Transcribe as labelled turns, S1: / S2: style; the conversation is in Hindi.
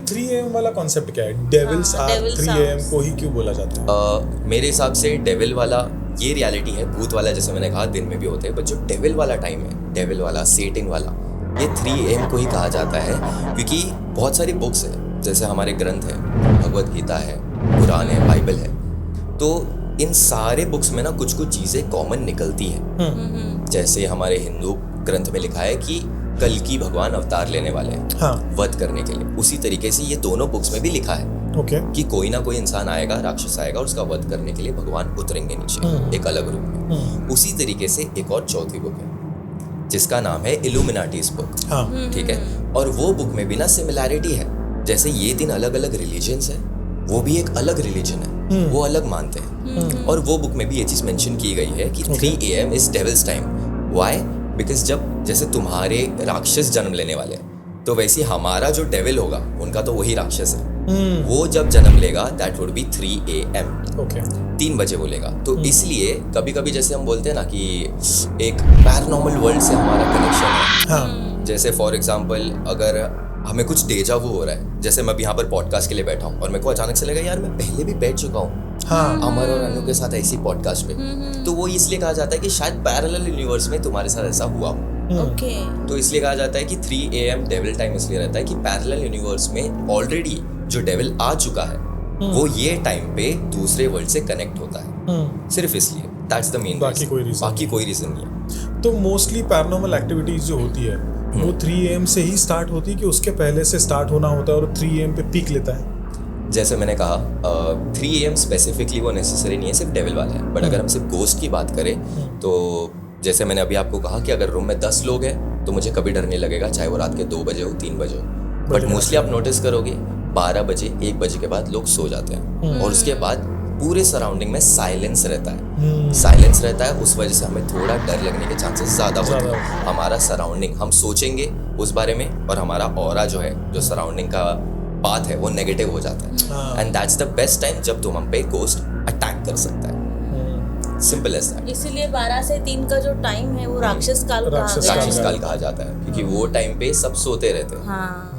S1: 3 AM वाला कॉन्सेप्ट क्या है? डेविल्स आर 3 AM को ही क्यों बोला जाता है?
S2: मेरे हिसाब से डेविल वाला ये रियलिटी है, भूत वाला जैसे मैंने कहा दिन में भी होते हैं, बट जो डेविल वाला टाइम है, डेविल वाला, सेटन वाला, ये 3 AM को ही कहा जाता है, क्योंकि बहुत सारी बुक्स है, जैसे हमारे ग्रंथ है, भगवत गीता है, कुरान है, बाइबल है, तो इन सारे बुक्स में ना कुछ कुछ चीज़ें कॉमन निकलती हैं। जैसे हमारे हिंदू ग्रंथ में लिखा है कि कल की भगवान अवतार लेने वाले हैं,
S1: हाँ,
S2: वध करने के लिए। उसी तरीके से ये दोनों बुक्स में भी लिखा है कि कोई ना कोई इंसान आएगा, राक्षस आएगा और उसका वध करने के लिए भगवान उतरेंगे नीचे एक अलग रूप में। उसी तरीके से एक और चौथी बुक है जिसका नाम है इल्यूमिनाटीज बुक, ठीक है। और वो बुक में भी ना सिमिलैरिटी है, जैसे ये 3 अलग अलग रिलीजन्स हैं, वो भी एक अलग रिलीजन है, वो अलग मानते हैं। और वो बुक में भी ये चीज़ मेंशन की गई है कि 3 AM is devils time. Why? Because जब जैसे तुम्हारे राक्षस जन्म लेने वाले हैं, तो वैसे हमारा जो डेविल होगा उनका तो वही राक्षस है, वो जब जन्म लेगा दैट वुड बी 3 AM, 3 बजे बोलेगा। तो इसलिए कभी कभी जैसे हम बोलते हैं ना कि एक पैरानॉर्मल वर्ल्ड से हमारा कनेक्शन है। जैसे फॉर एग्जाम्पल अगर हमें कुछ डेजा वो हो रहा है, जैसे मैं अभी यहाँ पर पॉडकास्ट के लिए बैठा हूँ और मेरे को अचानक से लगा यार मैं पहले भी बैठ चुका हूँ अमर और अनु के साथ ऐसी पॉडकास्ट पे, तो वो इसलिए कहा जाता है कि शायद पैरेलल यूनिवर्स में तुम्हारे साथ ऐसा हुआ हो। तो इसलिए कहा जाता है कि 3 AM डेविल टाइम इसलिए रहता है कि पैरेलल यूनिवर्स में ऑलरेडी जो डेविल आ चुका है वो ये टाइम पे दूसरे वर्ल्ड से कनेक्ट होता है, सिर्फ इसलिए। दैट्स द मेन, बाकी कोई रीजन नहीं है।
S1: तो मोस्टली पैरानॉर्मल एक्टिविटीज जो होती है वो 3 AM से ही स्टार्ट होती है कि उसके पहले से स्टार्ट होना होता है और 3 AM पे पीक लेता है?
S2: जैसे मैंने कहा 3 AM स्पेसिफिकली वो नेसेसरी नहीं है, सिर्फ डेविल वाला है। बट अगर हम सिर्फ गोस्ट की बात करें तो जैसे मैंने अभी आपको कहा कि अगर रूम में 10 लोग हैं तो मुझे कभी डर नहीं लगेगा, चाहे वो रात के 2 बजे हो, 3 बजे हो। बट मोस्टली आप नोटिस करोगे 12 बजे 1 बजे के बाद लोग सो जाते हैं और उसके बाद पूरे सराउंडिंग में साइलेंस रहता है। साइलेंस रहता है, उस वजह से हमें थोड़ा डर लगने के चांसेस ज़्यादा होते हैं। हमारा सराउंडिंग, हम सोचेंगे उस बारे में और हमारा ऑरा जो है, जो सराउंडिंग का पाथ है, वो नेगेटिव हो जाता है। And that's the best time जब तुम हम पे गोस्ट अटैक कर सकता है। Simple as that.
S3: इसीलिए 12 से 3 का जो टाइम है वो राक्षस काल
S2: कहा जाता है, क्योंकि वो टाइम पे सब सोते रहते हैं।